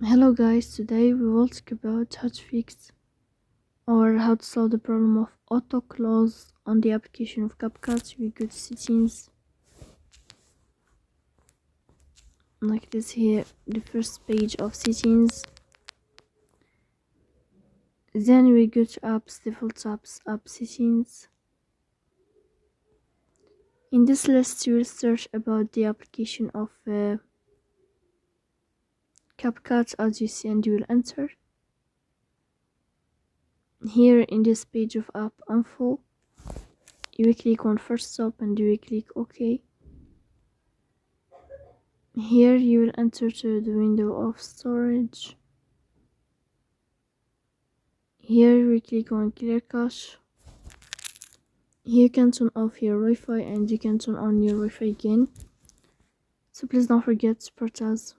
Hello guys, today we will talk about how to fix or how to solve the problem of autoclose on the application of CapCut. We go to settings, like this here, the first page of settings. Then we go to apps, default apps, app settings. In this list you will search about the application of CapCut as you see, and you will enter. Here in this page of app info, you will click on first stop and you will click OK. Here you will enter to the window of storage. Here we click on clear cache. Here you can turn off your Wi-Fi and you can turn on your Wi-Fi again. So please don't forget to support us.